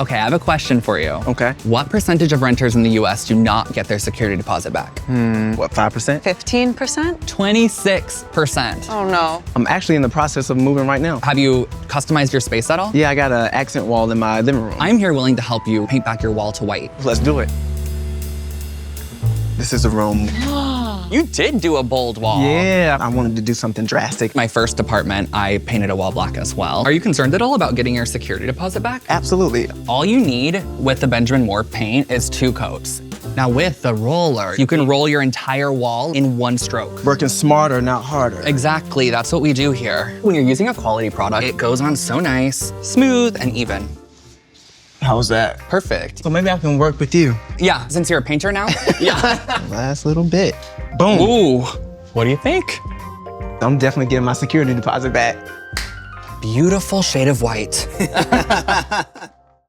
Okay, I have a question for you. Okay. What percentage of renters in the US do not get their security deposit back? What, 5%? 15%? 26%. Oh no. I'm actually in the process of moving right now. Have you customized your space at all? Yeah, I got an accent wall in my living room. I'm here willing to help you paint back your wall to white. Let's do it. This is the room. You did do a bold wall. Yeah, I wanted to do something drastic. My first apartment, I painted a wall black as well. Are you concerned at all about getting your security deposit back? Absolutely. All you need with the Benjamin Moore paint is 2 coats. Now with the roller, you can roll your entire wall in 1 stroke. Working smarter, not harder. Exactly, that's what we do here. When you're using a quality product, it goes on so nice, smooth, and even. How's that? Perfect. So maybe I can work with you. Yeah, since you're a painter now? Yeah. Last little bit. Boom. Ooh, what do you think? I'm definitely getting my security deposit back. Beautiful shade of white.